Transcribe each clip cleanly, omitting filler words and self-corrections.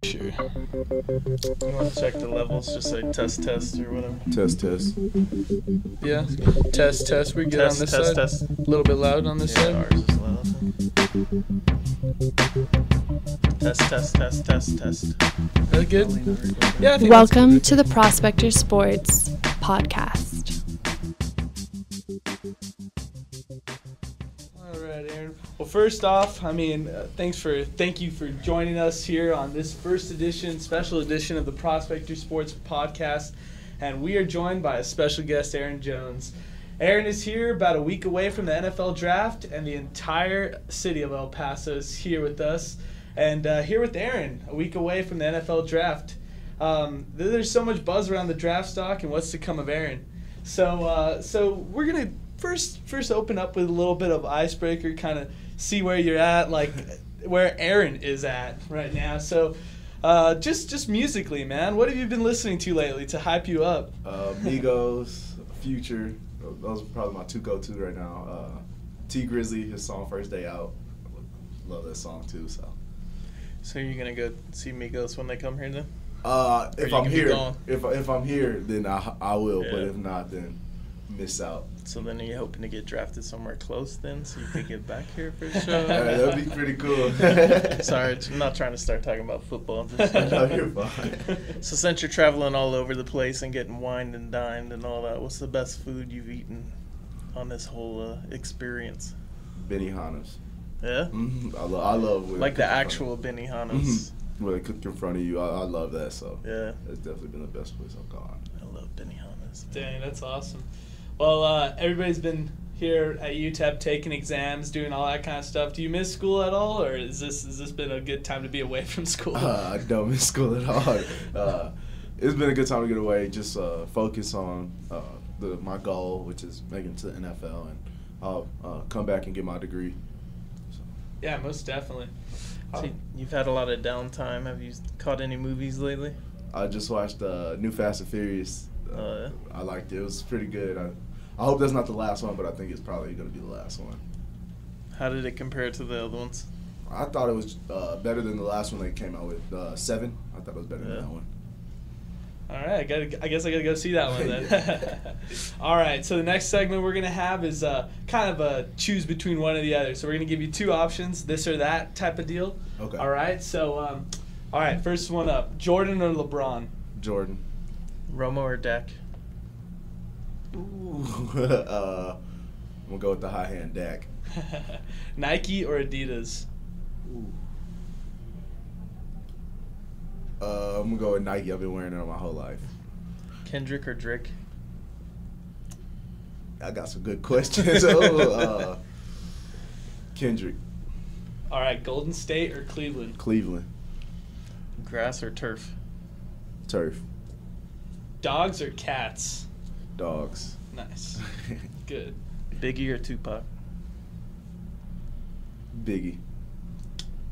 Sure. You want to check the levels, just say test or whatever. Test. Yeah. Test. We good on this side? Test. A little bit loud on this side? Ours is loud. Test. That good? Yeah, I think Welcome to the Prospector Sports Podcast. All right, Aaron. Well, first off, thank you for joining us here on this special edition of the Prospector Sports Podcast. And we are joined by a special guest, Aaron Jones. Aaron is here about a week away from the NFL draft, and the entire city of El Paso is here with us. And here with Aaron, a week away from the NFL draft. There's so much buzz around the draft stock and what's to come of Aaron. So we're going to first open up with a little bit of icebreaker, kind of see where you're at, like where Aaron is at right now. So just musically, man, what have you been listening to lately to hype you up? Migos, Future, those are probably my two go-to right now. T Grizzly, his song First Day Out, love that song too. So you're gonna go see Migos when they come here then? If I'm here, then I will. Yeah. But if not, then miss out. So then are you hoping to get drafted somewhere close then, so you can get back here for a show? That'd be pretty cool. Sorry, I'm not trying to start talking about football. No, you're fine. So since you're traveling all over the place and getting wined and dined and all that, what's the best food you've eaten on this whole experience? Benihana's. Yeah? Mm-hmm. I love like the actual Benihana's. Mm-hmm. Where they cook in front of you. I love that. So yeah, it's definitely been the best place I've gone. I love Benihana's. Dang, that's awesome. Well, everybody's been here at UTEP taking exams, doing all that kind of stuff. Do you miss school at all, or has this been a good time to be away from school? I don't miss school at all. It's been a good time to get away, just focus on my goal, which is making it to the NFL, and I'll come back and get my degree. So. Yeah, most definitely. So you've had a lot of downtime. Have you caught any movies lately? I just watched New Fast and Furious. Yeah. I liked it. It was pretty good. I hope that's not the last one, but I think it's probably going to be the last one. How did it compare to the other ones? I thought it was better than the last one they came out with, 7. I thought it was better than that one. All right, I guess I got to go see that one then. All right, so the next segment we're going to have is kind of a choose between one or the other. So we're going to give you two options, this or that type of deal. Okay. All right, so, all right, first one up, Jordan or LeBron? Jordan. Romo or Dak? Ooh. I'm going to go with the high hand, Dak. Nike or Adidas? Ooh. I'm going to go with Nike. I've been wearing it my whole life. Kendrick or Drake? I got some good questions. Kendrick. All right, Golden State or Cleveland? Cleveland. Grass or turf? Turf. Dogs or cats? Dogs. Nice. Good. Biggie or Tupac? Biggie.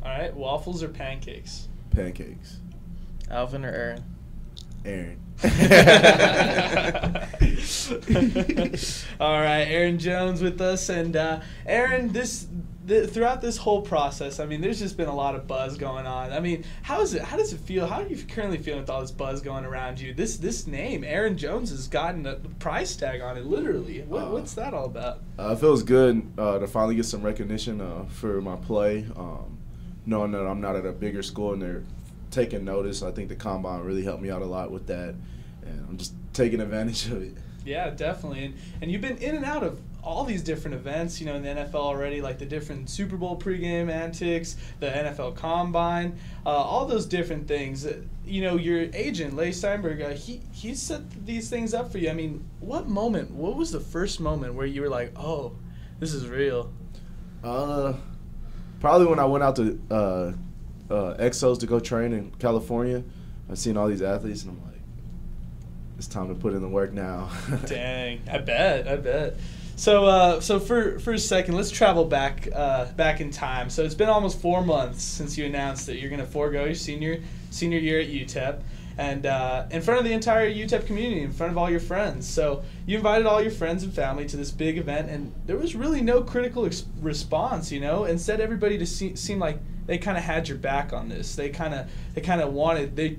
All right, waffles or pancakes? Pancakes. Alvin or Aaron? Aaron. All right, Aaron Jones with us. And Aaron, throughout this whole process, I mean, there's just been a lot of buzz going on. I mean, how does it feel? How are you currently feeling with all this buzz going around you? This name, Aaron Jones, has gotten a price tag on it, literally. What's that all about? It feels good to finally get some recognition for my play, knowing that I'm not at a bigger school and they're taking notice. I think the Combine really helped me out a lot with that, and I'm just taking advantage of it. Yeah, definitely. And you've been in and out of all these different events, in the NFL already, like the different Super Bowl pregame antics, the NFL Combine, all those different things. Your agent, Leigh Steinberg, he set these things up for you. I mean, what was the first moment where you were like, oh, this is real? Probably when I went out to Exos to go train in California. I've seen all these athletes, and I'm like, it's time to put in the work now. Dang, I bet. So for a second, let's travel back in time. So it's been almost 4 months since you announced that you're going to forego your senior year at UTEP, and in front of the entire UTEP community, in front of all your friends. So you invited all your friends and family to this big event, and there was really no critical response. Instead, everybody just seemed like they kind of had your back on this. They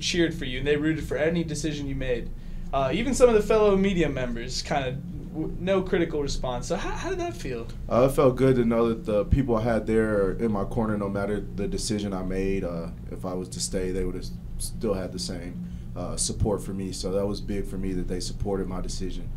cheered for you, and they rooted for any decision you made. Even some of the fellow media members kind of no critical response. So how did that feel? It felt good to know that the people I had there in my corner, no matter the decision I made, if I was to stay, they would have still had the same support for me. So that was big for me that they supported my decision.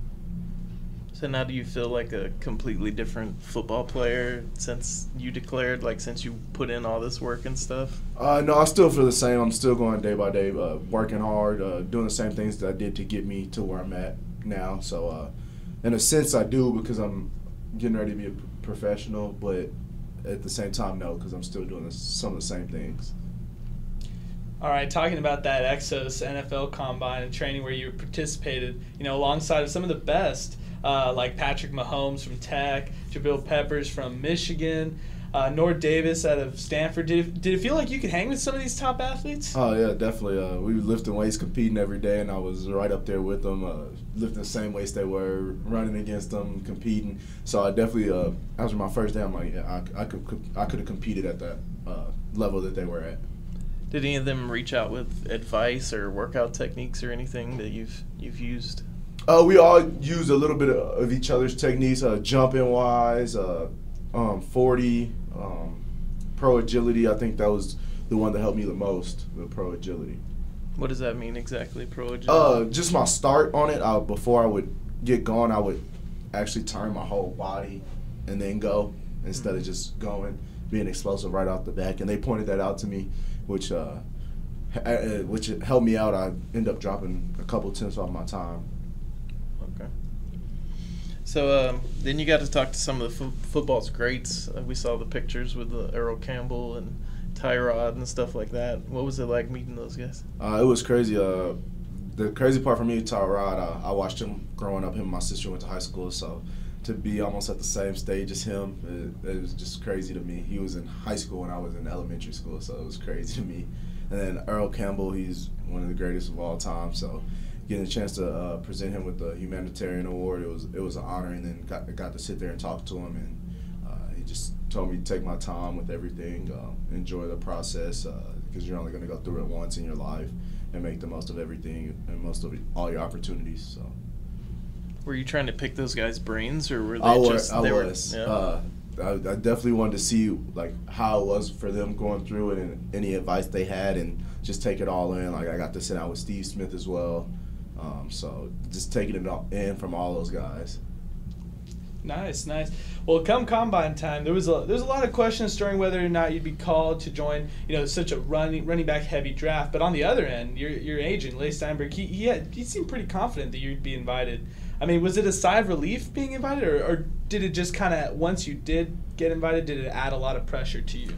So now do you feel like a completely different football player since you declared, like since you put in all this work and stuff? No, I still feel the same. I'm still going day by day, working hard, doing the same things that I did to get me to where I'm at now. So in a sense, I do because I'm getting ready to be a professional, but at the same time, no, because I'm still doing some of the same things. All right, talking about that Exos NFL Combine and training where you participated, alongside of some of the best, like Patrick Mahomes from Tech, Jabril Peppers from Michigan, Nord Davis out of Stanford. Did it feel like you could hang with some of these top athletes? Oh, yeah, definitely. We were lifting weights, competing every day, and I was right up there with them, lifting the same weights they were, running against them, competing. So I definitely, after my first day, I'm like, yeah, I could have competed at that level that they were at. Did any of them reach out with advice or workout techniques or anything that you've used? We all used a little bit of each other's techniques, jumping wise, 40, pro agility. I think that was the one that helped me the most, the pro agility. What does that mean exactly, pro agility? Just my start on it. Before I would get going, I would actually turn my whole body and then go instead of just going, being explosive right off the back. And they pointed that out to me, which helped me out. I ended up dropping a couple tenths off my time. Okay. So then you got to talk to some of the football's greats. We saw the pictures with Earl Campbell and Tyrod and stuff like that. What was it like meeting those guys? It was crazy. The crazy part for me, Tyrod, I watched him growing up. Him and my sister went to high school, so to be almost at the same stage as him, it was just crazy to me. He was in high school when I was in elementary school, so it was crazy to me. And then Earl Campbell, he's one of the greatest of all time, so getting a chance to present him with the humanitarian award, it was an honor, and then got to sit there and talk to him, and he just told me to take my time with everything, enjoy the process, because you're only going to go through it once in your life, and make the most of everything and most of all your opportunities. So. Were you trying to pick those guys' brains, or were they I just? was. Yeah. I definitely wanted to see like how it was for them going through it and any advice they had, and just take it all in. Like I got to sit down with Steve Smith as well, so just taking it all in from all those guys. Nice. Well, come Combine time, there was a lot of questions stirring whether or not you'd be called to join, such a running back heavy draft. But on the other end, your agent, Leigh Steinberg, he seemed pretty confident that you'd be invited. I mean, was it a sigh of relief being invited, or did it just kind of, once you did get invited, did it add a lot of pressure to you?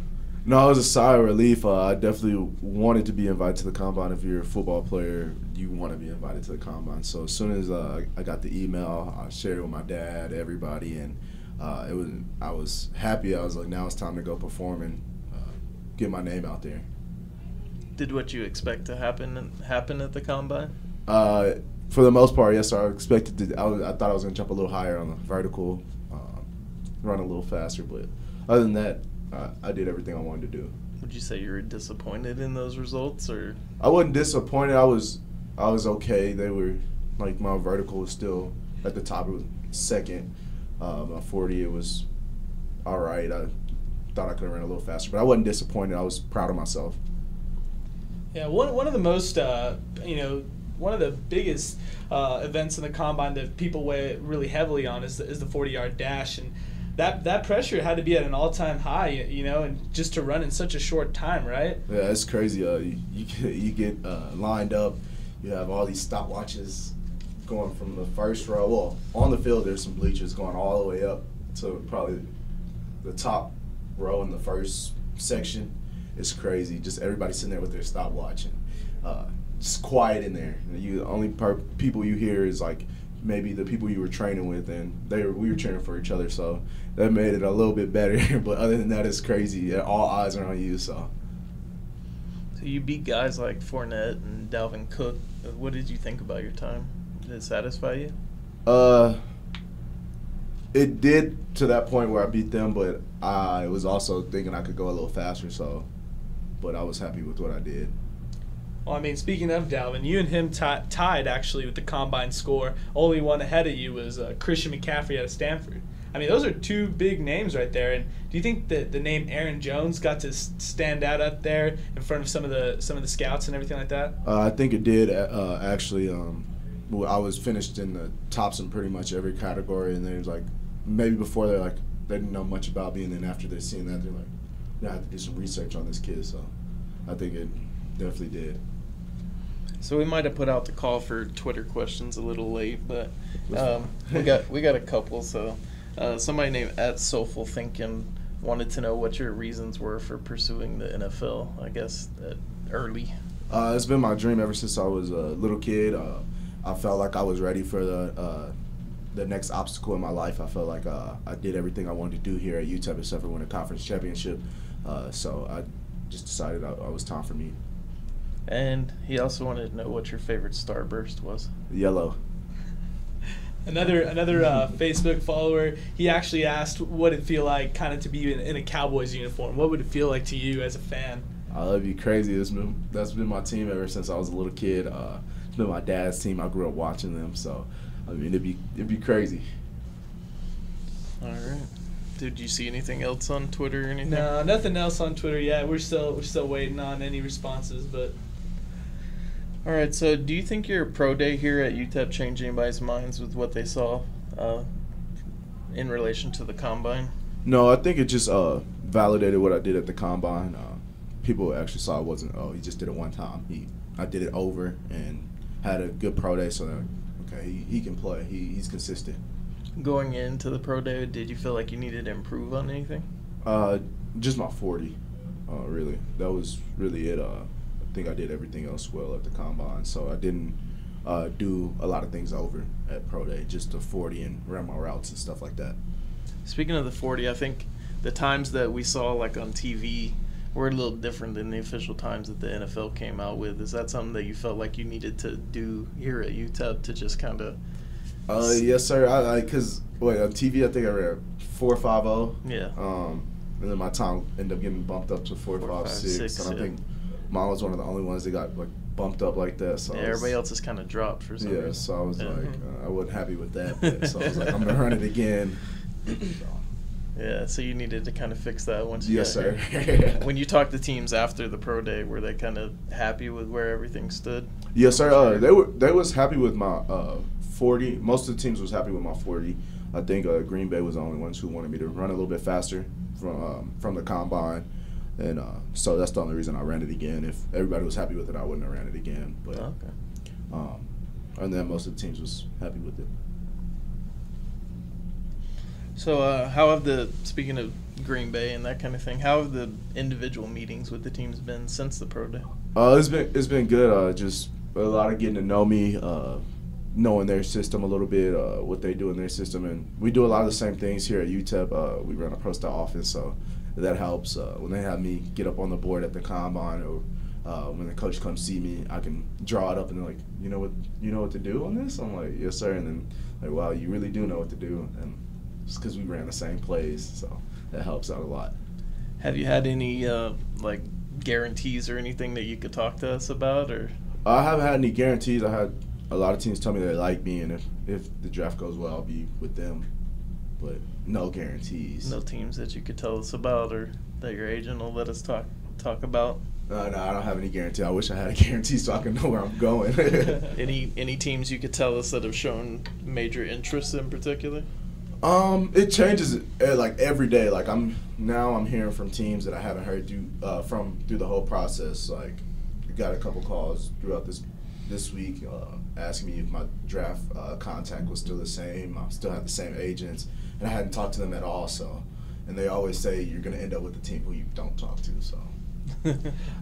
No, it was a sigh of relief. I definitely wanted to be invited to the Combine. If you're a football player, you want to be invited to the Combine. So as soon as I got the email, I shared it with my dad, everybody, and I was happy. I was like, now it's time to go perform and get my name out there. Did what you expect to happen at the Combine? For the most part, yes, sir. I expected to. I thought I was going to jump a little higher on the vertical, run a little faster, but other than that, I did everything I wanted to do. Would you say you were disappointed in those results, or? I wasn't disappointed. I was okay. They were like, my vertical was still at the top. It was second. My 40, it was all right. I thought I could have ran a little faster, but I wasn't disappointed. I was proud of myself. Yeah, one of the most one of the biggest events in the Combine that people weigh really heavily on is the 40-yard dash, and that pressure had to be at an all-time high, and just to run in such a short time, right? Yeah, it's crazy. You get lined up. You have all these stopwatches going from the first row. Well, on the field, there's some bleachers going all the way up to probably the top row in the first section. It's crazy. Just everybody sitting there with their stopwatch, and just quiet in there. The only people you hear is like maybe the people you were training with, and we were training for each other, so that made it a little bit better. But other than that, it's crazy. All eyes are on you. So you beat guys like Fournette and Dalvin Cook. What did you think about your time? Did it satisfy you? It did to that point where I beat them, but I was also thinking I could go a little faster. So but I was happy with what I did. Well, I mean, speaking of Dalvin, you and him tied actually with the combine score. Only one ahead of you was Christian McCaffrey out of Stanford. I mean, those are two big names right there. And do you think that the name Aaron Jones got to stand out there in front of some of the scouts and everything like that? I think it did actually. I was finished in the tops in pretty much every category, and there's like maybe before they didn't know much about me, and then after they're seeing that, they're like, I have to do some research on this kid. So I think it definitely did. So we might have put out the call for Twitter questions a little late, but we got a couple. So somebody named @SoulfulThinking wanted to know what your reasons were for pursuing the NFL. I guess early. It's been my dream ever since I was a little kid. I felt like I was ready for the next obstacle in my life. I felt like I did everything I wanted to do here at UTEP except for win a conference championship. So I just decided it was time for me. And he also wanted to know what your favorite starburst was. Yellow. Another Facebook follower, he actually asked what it'd feel like kind of to be in a Cowboys uniform. What would it feel like to you as a fan? That'd be crazy. That's been my team ever since I was a little kid. It's been my dad's team. I grew up watching them, so I mean it'd be crazy. All right. Did you see anything else on Twitter or anything? No, nothing else on Twitter yet. We're still waiting on any responses, but. All right, so do you think your pro day here at UTEP changed anybody's minds with what they saw in relation to the combine? No, I think it just validated what I did at the combine. People actually saw it wasn't, he just did it one time. I did it over and had a good pro day, so okay, he can play. He's consistent. Going into the pro day, did you feel like you needed to improve on anything? Just my 40, really. That was really it. I think I did everything else well at the combine, so I didn't do a lot of things over at pro day, just the 40 and run my routes and stuff like that. Speaking of the 40, I think the times that we saw like on TV were a little different than the official times that the NFL came out with. Is that something that you felt like you needed to do here at UTEP to just kind of yes, sir. Because on TV I think I ran 4.50. Yeah. And then my time ended up getting bumped up to 4.56, and I think mine was one of the only ones that got bumped up like that. So everybody else has kind of dropped for some reason. So I was I wasn't happy with that. But, so I was like, I'm gonna run it again. Yeah, so you needed to kind of fix that once you yes, got sir. here. When you talked to teams after the pro day, were they kind of happy with where everything stood? Yes, sir. They was happy with my 40. Most of the teams was happy with my 40. I think Green Bay was the only ones who wanted me to run a little bit faster from the combine. And so that's the only reason I ran it again. If everybody was happy with it, I wouldn't have ran it again. But and then most of the teams was happy with it. So how have speaking of Green Bay and that kind of thing, how have the individual meetings with the teams been since the pro day? It's been good. Just a lot of getting to know me, knowing their system a little bit, what they do in their system, and we do a lot of the same things here at UTEP. We run a pro style offense, so that helps. When they have me get up on the board at the combine, or when the coach comes see me, I can draw it up and they're like, you know what to do on this? I'm like, yes, sir. And then like, wow, you really do know what to do, and it's because we ran the same plays, so that helps out a lot. Have you had any like guarantees or anything that you could talk to us about, or? I haven't had any guarantees. I had a lot of teams tell me they like me, and if the draft goes well, I'll be with them. But no guarantees. No teams that you could tell us about, or that your agent will let us talk about? No, I don't have any guarantee. I wish I had a guarantee so I can know where I'm going. Any teams you could tell us that have shown major interest in particular? It changes like every day. Like I'm hearing from teams that I haven't heard through the whole process. Like I got a couple calls throughout this week asking me if my draft contact was still the same. I still have the same agents, and I hadn't talked to them at all. So, and they always say you're going to end up with the team who you don't talk to. So,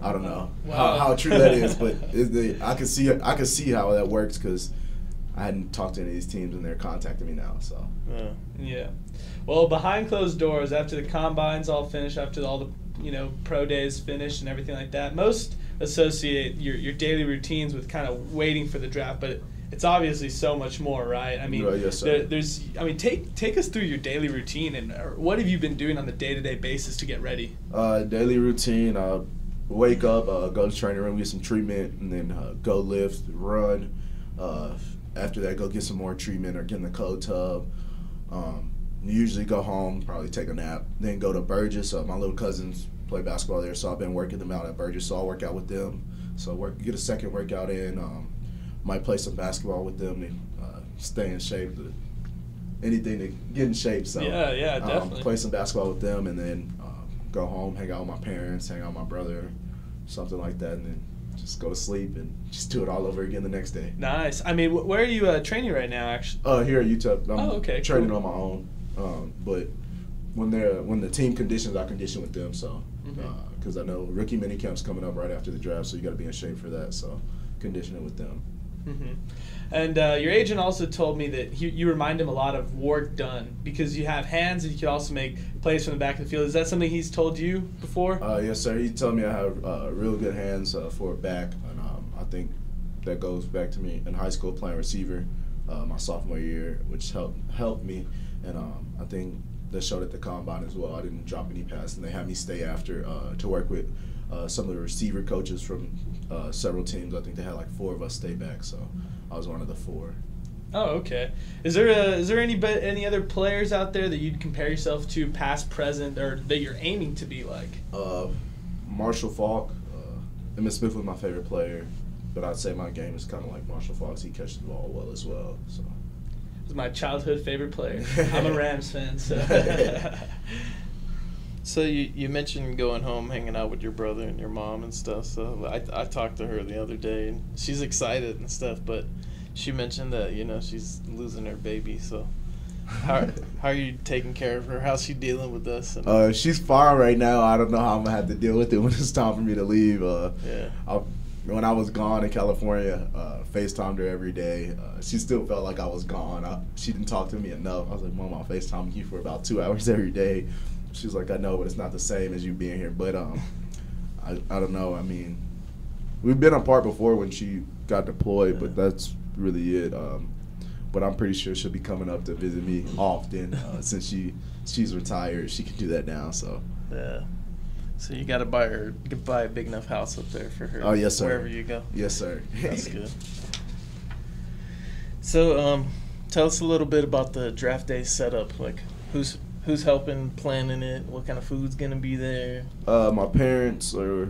I don't know how true that is, but I can see how that works because I hadn't talked to any of these teams, and they're contacting me now. So, yeah. Well, behind closed doors, after the combines all finished, after all the pro days finished and everything like that, most associate your daily routines with kind of waiting for the draft, but it's obviously so much more, right? I mean, yes, sir. Take us through your daily routine and what have you been doing on the day-to-day basis to get ready? Daily routine, wake up, go to training room, get some treatment, and then go lift, run. After that, go get some more treatment or get in the cold tub. Usually go home, probably take a nap, then go to Burgess. My little cousins play basketball there, so I've been working them out at Burgess, so I'll work out with them. So get a second workout in. Might play some basketball with them and stay in shape. Anything to get in shape. So yeah, definitely. Play some basketball with them, and then go home, hang out with my parents, hang out with my brother, something like that, and then just go to sleep and just do it all over again the next day. Nice. I mean, where are you training right now, actually? Here at UTEP. I'm training cool. on my own. But when the team conditions, I condition with them. So because I know rookie minicamp's coming up right after the draft, so you got to be in shape for that. So conditioning with them. Mm-hmm. And your agent also told me that you remind him a lot of work done because you have hands and you can also make plays from the back of the field. Is that something he's told you before? Yes, sir. He told me I have real good hands for a back, and I think that goes back to me in high school playing receiver my sophomore year, which helped me, and I think that showed at the combine as well. I didn't drop any passes, and they had me stay after to work with some of the receiver coaches from several teams. I think they had like 4 of us stay back, so I was one of the 4. Oh, okay. Is there any other players out there that you'd compare yourself to, past, present, or that you're aiming to be like? Marshall Faulk. Emmitt Smith was my favorite player, but I'd say my game is kind of like Marshall Faulk's. He catches the ball well as well. So. He's my childhood favorite player. I'm a Rams fan, so. So you mentioned going home, hanging out with your brother and your mom and stuff. So I talked to her the other day, and she's excited and stuff. But she mentioned that she's losing her baby. So how are you taking care of her? How's she dealing with this? She's fine right now. I don't know how I'm gonna have to deal with it when it's time for me to leave. When I was gone in California, FaceTimed her every day. She still felt like I was gone. She didn't talk to me enough. I was like, Mom, I'll FaceTime you for about 2 hours every day. She's like, I know, but it's not the same as you being here. But I don't know. I mean, we've been apart before when she got deployed, but that's really it. But I'm pretty sure she'll be coming up to visit me often since she's retired. She can do that now. So yeah. So you got to buy a big enough house up there for her. Oh yes, sir. Wherever you go. Yes, sir. That's good. So tell us a little bit about the draft day setup. Like who's helping planning it? What kind of food's gonna be there? My parents are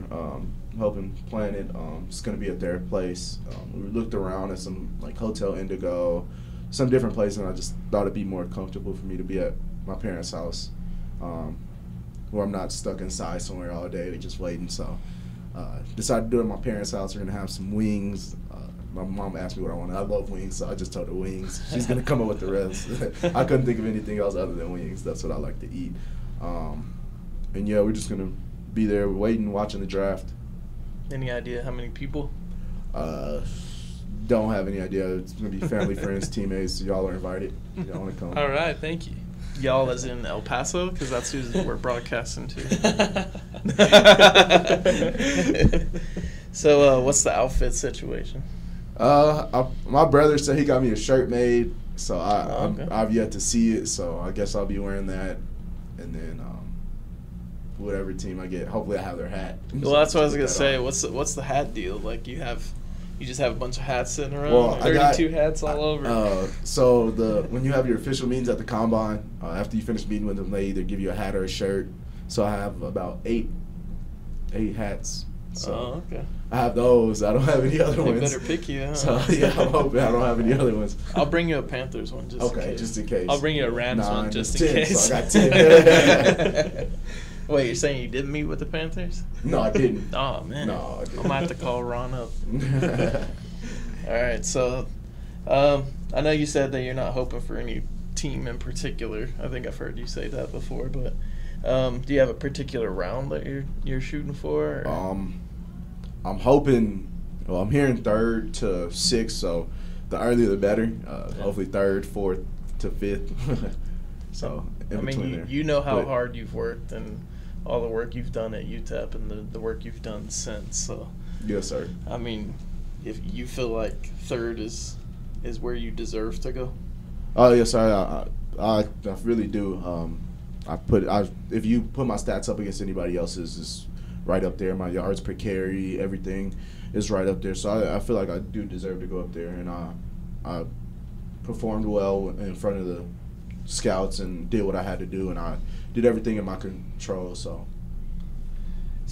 helping plan it. It's gonna be at their place. We looked around at some like Hotel Indigo, some different places, and I just thought it'd be more comfortable for me to be at my parents' house, where I'm not stuck inside somewhere all day just waiting. So decided to do it at my parents' house. We're gonna have some wings. My mom asked me what I wanted. I love wings, so I just told her wings. She's going to come up with the rest. I couldn't think of anything else other than wings. That's what I like to eat. And, yeah, we're just going to be there waiting, watching the draft. Any idea how many people? Don't have any idea. It's going to be family, friends, teammates. So y'all are invited. Y'all want to come. All right, thank you. Y'all as in El Paso? Because that's who we're broadcasting to. So what's the outfit situation? My brother said he got me a shirt made, so I've yet to see it. So I guess I'll be wearing that, and then whatever team I get, hopefully I have their hat. Well, that's what I was gonna say. What's the hat deal? Like you just have a bunch of hats sitting around. Well, 32 hats all over. So when you have your official meetings at the combine, after you finish meeting with them, they either give you a hat or a shirt. So I have about eight hats. So okay. I have those. I don't have any other ones. They better pick you, huh? So, yeah, I'm hoping I don't have any other ones. I'll bring you a Panthers one just in case. Just in case. I'll bring you a Rams one just in 10, case. So I got 10. Wait, you're saying you didn't meet with the Panthers? No, I didn't. Oh, man. No, I didn't. I'm going to have to call Ron up. All right, so I know you said that you're not hoping for any team in particular. I think I've heard you say that before, but do you have a particular round that you're shooting for? I'm hoping. Well, I'm hearing 3rd to 6th, so the earlier the better. Hopefully 3rd, 4th to 5th. So in between there. You know how hard you've worked and all the work you've done at UTEP and the work you've done since. So yes, sir. I mean, if you feel like 3rd is where you deserve to go. Oh yes, sir. I really do. If you put my stats up against anybody else's, it's right up there. My yards per carry, everything is right up there. So I feel like I do deserve to go up there, and I performed well in front of the scouts and did what I had to do, and I did everything in my control. So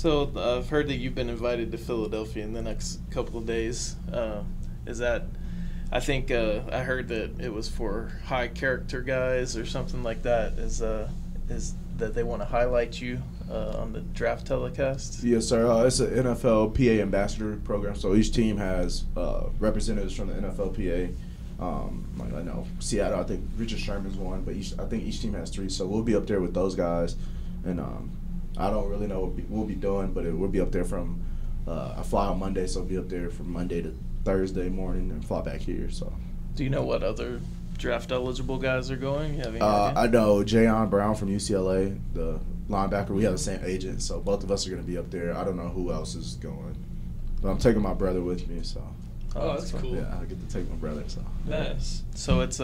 I've heard that you've been invited to Philadelphia in the next couple of days. Is that? I think I heard that it was for high character guys or something like that. Is that they want to highlight you on the draft telecast? Yes, sir. It's an NFL PA ambassador program, so each team has representatives from the NFL PA. Like I know Seattle, I think Richard Sherman's one, but I think each team has 3. So we'll be up there with those guys, and I don't really know what we'll be doing, but we'll be up there from I fly on Monday, so I'll be up there from Monday to Thursday morning and fly back here. So, do you know what other draft eligible guys are going? I know Jayon Brown from UCLA, the linebacker. We have the same agent, so both of us are going to be up there. I don't know who else is going, but I'm taking my brother with me. So. Oh, that's cool. Yeah, I get to take my brother. So. Nice. So it's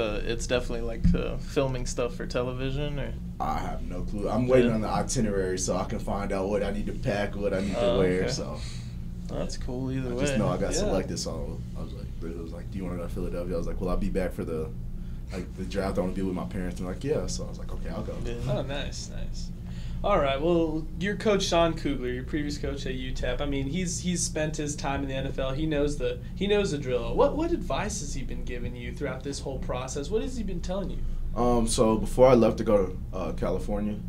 definitely like filming stuff for television, or? I have no clue. I'm waiting on the itinerary so I can find out what I need to pack, what I need to wear. Okay. So. That's cool either way. I just know I got selected, so I was like, it was like, do you want to go to Philadelphia? I was like, well, I'll be back for the draft. I want to be with my parents. And like, yeah. So I was like, okay, I'll go. Yeah. Oh, nice. All right. Well, your coach Sean Kugler, your previous coach at UTEP. I mean, he's spent his time in the NFL. He knows the drill. What advice has he been giving you throughout this whole process? What has he been telling you? So before I left to go to California,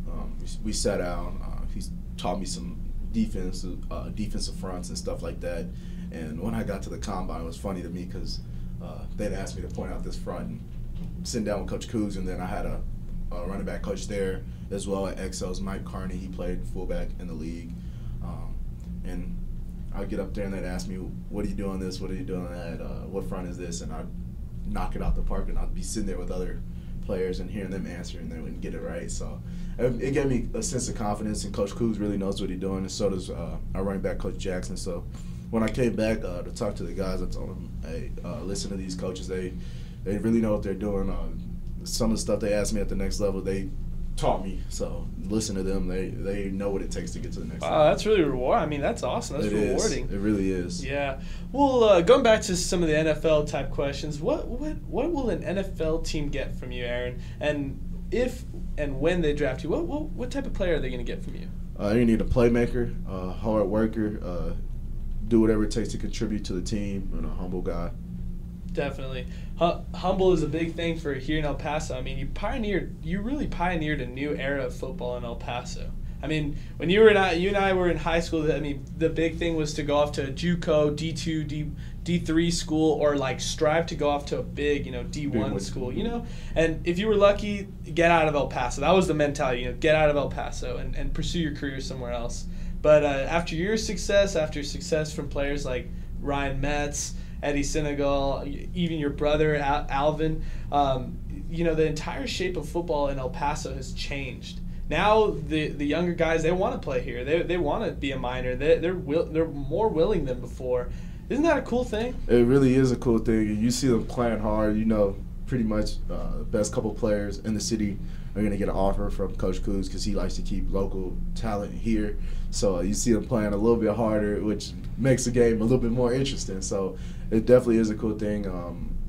we sat down. He's taught me some defensive fronts and stuff like that. And when I got to the combine, it was funny to me because they'd asked me to point out this front and sitting down with Coach Kuz, and then I had a running back coach there as well at XL's, Mike Carney. He played fullback in the league. And I'd get up there and they'd ask me, what are you doing this? What are you doing that? What front is this? And I'd knock it out the park, and I'd be sitting there with other players and hearing them answer, and they wouldn't get it right. So it gave me a sense of confidence, and Coach Kuz really knows what he's doing, and so does our running back, Coach Jackson. So when I came back to talk to the guys, I told them, hey, listen to these coaches. They really know what they're doing. Some of the stuff they asked me at the next level, they taught me. So listen to them. They know what it takes to get to the next level. Wow, that's really rewarding. I mean, that's awesome. That's rewarding. It really is. Yeah. Well, going back to some of the NFL type questions, what will an NFL team get from you, Aaron? And if and when they draft you, what type of player are they going to get from you? You need a playmaker, hard worker, do whatever it takes to contribute to the team, and a humble guy. Definitely. Humble is a big thing for here in El Paso. I mean, you really pioneered a new era of football in El Paso. I mean, when you and I were in high school, I mean, the big thing was to go off to a JUCO, D2, D3 school, or like strive to go off to a big, D1 school, And if you were lucky, get out of El Paso. That was the mentality, get out of El Paso and pursue your career somewhere else. But after success from players like Ryan Metz, Eddie Senegal, even your brother Alvin, the entire shape of football in El Paso has changed. Now the younger guys, they want to play here. They want to be a minor. They're more willing than before. Isn't that a cool thing? It really is a cool thing. You see them playing hard. Pretty much the best couple players in the city are going to get an offer from Coach Kuz because he likes to keep local talent here. So you see them playing a little bit harder, which makes the game a little bit more interesting. So it definitely is a cool thing.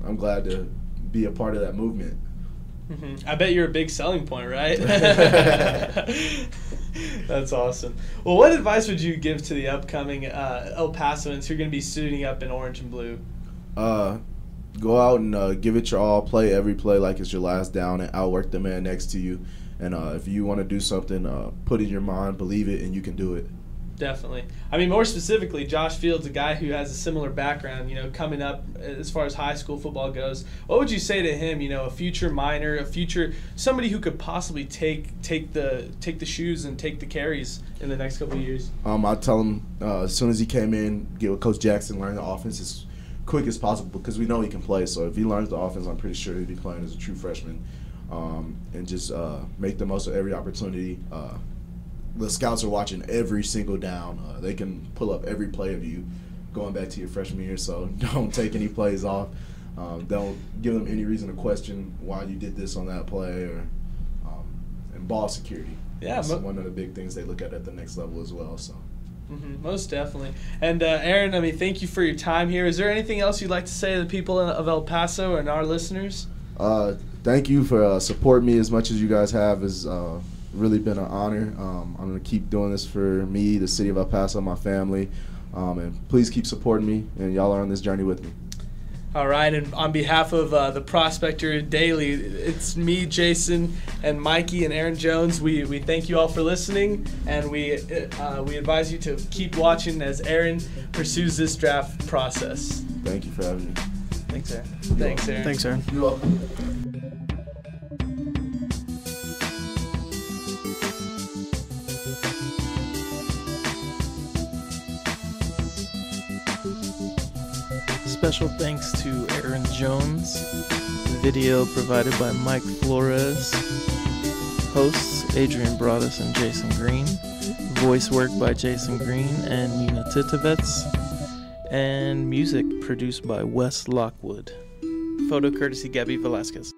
I'm glad to be a part of that movement. Mm-hmm. I bet you're a big selling point, right? That's awesome. Well, what advice would you give to the upcoming El Pasoans who are going to be suiting up in orange and blue? Go out and give it your all. Play every play like it's your last down, and outwork the man next to you. And if you want to do something, put it in your mind, believe it, and you can do it. Definitely. I mean, more specifically, Josh Fields, a guy who has a similar background, coming up as far as high school football goes. What would you say to him, a future minor, somebody who could possibly take the shoes and take the carries in the next couple of years? I tell him as soon as he came in, get with Coach Jackson, learn the offense as quick as possible because we know he can play. So if he learns the offense, I'm pretty sure he'll be playing as a true freshman, and just make the most of every opportunity. The scouts are watching every single down. They can pull up every play of you going back to your freshman year, so don't take any plays off. Don't give them any reason to question why you did this on that play, and ball security. Yeah, that's one of the big things they look at the next level as well. So. Most definitely. And Aaron, I mean, thank you for your time here. Is there anything else you'd like to say to the people of El Paso and our listeners? Thank you for supporting me as much as you guys have. It's really been an honor. I'm going to keep doing this for me, the city of El Paso, my family. And please keep supporting me, and y'all are on this journey with me. All right, and on behalf of the Prospector Daily, it's me, Jason, and Mikey, and Aaron Jones. We thank you all for listening, and we advise you to keep watching as Aaron pursues this draft process. Thank you for having me. Thanks, Aaron. Thanks, Aaron. Thanks, Aaron. You're welcome. Special thanks to Aaron Jones. Video provided by Mike Flores. Hosts Adrian Broaddus and Jason Green. Voice work by Jason Green and Nina Titovets. And music produced by Wes Lockwood. Photo courtesy Gabby Velasquez.